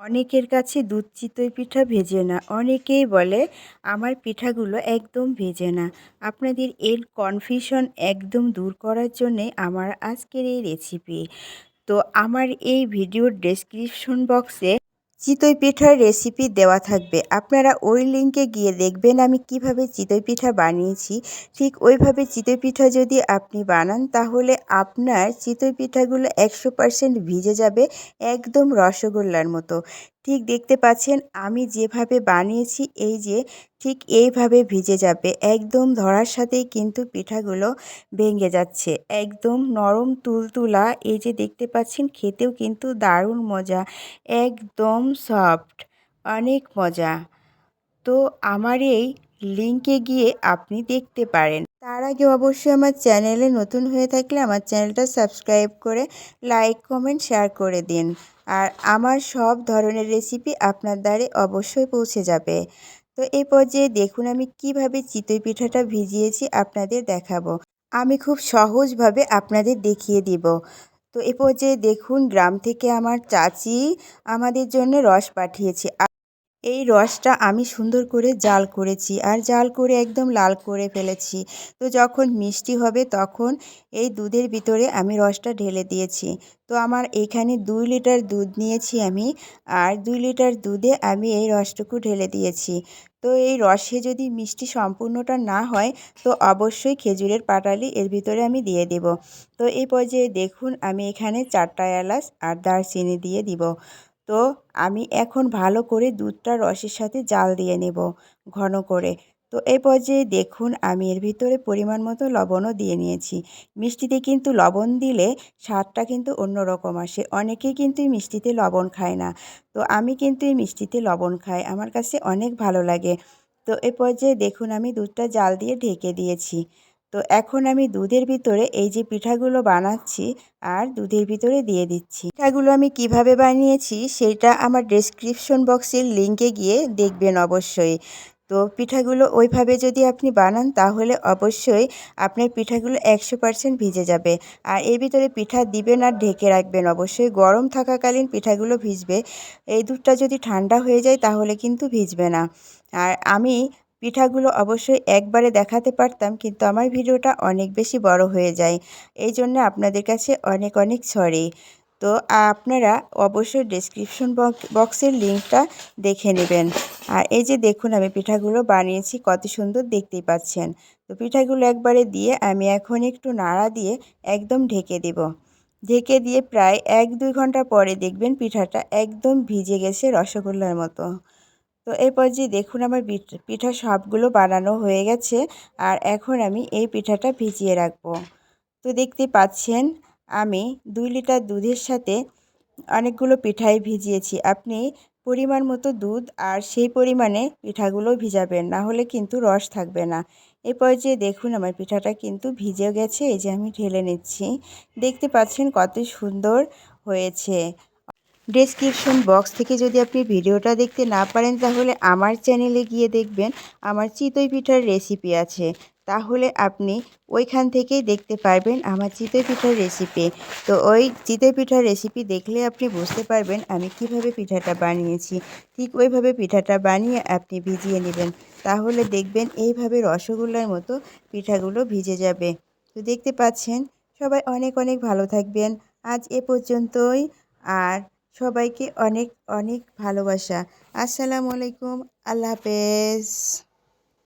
অনেকের কাছে দুধ চিতই পিঠা ভেজে না। অনেকেই বলে আমার পিঠাগুলো একদম ভেজে না। আপনাদের এর কনফিউশন একদম দূর করার জন্যে আমার আজকের এই রেসিপি। তো আমার এই ভিডিওর ডেসক্রিপশন বক্সে চিতই পিঠার রেসিপি দেওয়া থাকবে। আপনারা ওই লিঙ্কে গিয়ে দেখবেন আমি কিভাবে চিতই পিঠা বানিয়েছি। ঠিক ওইভাবে চিতই পিঠা যদি আপনি বানান তাহলে আপনার চিতই পিঠাগুলো 100% ভিজে যাবে, একদম রসগোল্লার মতো। ঠিক দেখতে পাচ্ছেন আমি যেভাবে বানিয়েছি এই যে ঠিক এইভাবে ভিজে যাবে। একদম ধরার সাথেই কিন্তু পিঠাগুলো ভেঙে যাচ্ছে। একদম নরম তুলতুলা, এই যে দেখতে পাচ্ছেন খেতেও কিন্তু দারুণ মজা। একদম সফট, অনেক মজা। তো আমার এই লিঙ্কে গিয়ে আপনি দেখতে পারেন। তার আগে অবশ্যই আমার চ্যানেলে নতুন হয়ে থাকলে আমার চ্যানেলটা সাবস্ক্রাইব করে লাইক, কমেন্ট, শেয়ার করে দিন। আর আমার সব ধরনের রেসিপি আপনার দ্বারে অবশ্যই পৌঁছে যাবে। তো এই পর্যায়ে দেখুন আমি কিভাবে চিতই পিঠাটা ভিজিয়েছি আপনাদের দেখাবো। আমি খুব সহজভাবে আপনাদের দেখিয়ে দিব। তো এ পর্যায়ে দেখুন গ্রাম থেকে আমার চাচি আমাদের জন্য রস পাঠিয়েছে। এই রসটা আমি সুন্দর করে জাল করেছি আর জাল করে একদম লাল করে ফেলেছি। তো যখন মিষ্টি হবে তখন এই দুধের ভিতরে আমি রসটা ঢেলে দিয়েছি। তো আমার এখানে 2 লিটার দুধ নিয়েছি আমি, আর 2 লিটার দুধে আমি এই রসটুকু ঢেলে দিয়েছি। তো এই রসে যদি মিষ্টি সম্পূর্ণটা না হয় তো অবশ্যই খেজুরের পাটালি এর ভিতরে আমি দিয়ে দেব। তো এই পর্যায়ে দেখুন আমি এখানে 4টা এলাচ আর দারচিনি দিয়ে দিব। তো আমি এখন ভালো করে দুধটা রসের সাথে জাল দিয়ে নেব ঘন করে। তো এই পর্যায়ে দেখুন আমি এর ভিতরে পরিমাণ মতো লবণও দিয়ে নিয়েছি। মিষ্টিতে কিন্তু লবণ দিলে স্বাদটা কিন্তু অন্যরকম আসে। অনেকেই কিন্তু এই মিষ্টিতে লবণ খায় না। তো আমি কিন্তু এই মিষ্টিতে লবণ খাই। আমার কাছে অনেক ভালো লাগে। তো এ পর্যায়ে দেখুন আমি দুধটা জাল দিয়ে ঢেকে দিয়েছি। তো এখন আমি দুধের ভিতরে এই যে পিঠাগুলো বানাচ্ছি আর দুধের ভিতরে দিয়ে দিচ্ছি। পিঠাগুলো আমি কিভাবে বানিয়েছি সেটা আমার ডেসক্রিপশন বক্সের লিঙ্কে গিয়ে দেখবেন অবশ্যই। তো পিঠাগুলো ওইভাবে যদি আপনি বানান তাহলে অবশ্যই আপনার পিঠাগুলো 100% ভিজে যাবে। আর এর ভিতরে পিঠা দিবেন আর ঢেকে রাখবেন অবশ্যই। গরম থাকাকালীন পিঠাগুলো ভিজবে। এই দুধটা যদি ঠান্ডা হয়ে যায় তাহলে কিন্তু ভিজবে না। আর আমি পিঠাগুলো অবশ্যই একবারে দেখাতে পারতাম কিন্তু আমার ভিডিওটা অনেক বেশি বড় হয়ে যায়। এই জন্য আপনাদের কাছে অনেক অনেক সরি। তো আপনারা অবশ্যই ডেসক্রিপশন বক্সের লিঙ্কটা দেখে নেবেন। আর এই যে দেখুন আমি পিঠাগুলো বানিয়েছি কত সুন্দর দেখতেই পাচ্ছেন। তো পিঠাগুলো একবারে দিয়ে আমি এখন একটু নাড়া দিয়ে একদম ঢেকে দেব। ঢেকে দিয়ে প্রায় 1-2 ঘন্টা পরে দেখবেন পিঠাটা একদম ভিজে গেছে রসগোল্লার মতো। তো এই পর্যায়ে দেখুন আমার পিঠা সবগুলো বানানো হয়ে গেছে। আর এখন আমি এই পিঠাটা ভিজিয়ে রাখবো। তো দেখতে পাচ্ছেন আমি 2 লিটার দুধের সাথে অনেকগুলো পিঠাই ভিজিয়েছি। আপনি পরিমাণ মতো দুধ আর সেই পরিমাণে পিঠাগুলো ভিজাবেন, না হলে কিন্তু রস থাকবে না। এ পর্যায়ে দেখুন আমার পিঠাটা কিন্তু ভিজে গেছে, এই যে আমি ঢেলে নিচ্ছি। দেখতে পাচ্ছেন কত সুন্দর হয়েছে। ডেসক্রিপশন বক্স থেকে যদি আপনি ভিডিওটা দেখতে না পারেন তাহলে আমার চ্যানেলে গিয়ে দেখবেন আমার চিতই পিঠার রেসিপি আছে। তাহলে আপনি ওইখান থেকেই দেখতে পারবেন আমার চিতই পিঠার রেসিপি। তো ওই চিতই পিঠার রেসিপি দেখলে আপনি বুঝতে পারবেন আমি কিভাবে পিঠাটা বানিয়েছি। ঠিক ওইভাবে পিঠাটা বানিয়ে আপনি ভিজিয়ে নেবেন। তাহলে দেখবেন এইভাবে রসগোল্লার মতো পিঠাগুলো ভিজে যাবে। তো দেখতে পাচ্ছেন সবাই অনেক অনেক ভালো থাকবেন। আজ এ পর্যন্তই। আর সবাইকে অনেক অনেক ভালোবাসা। আসসালামু আলাইকুম। আল্লাহ হাফেজ।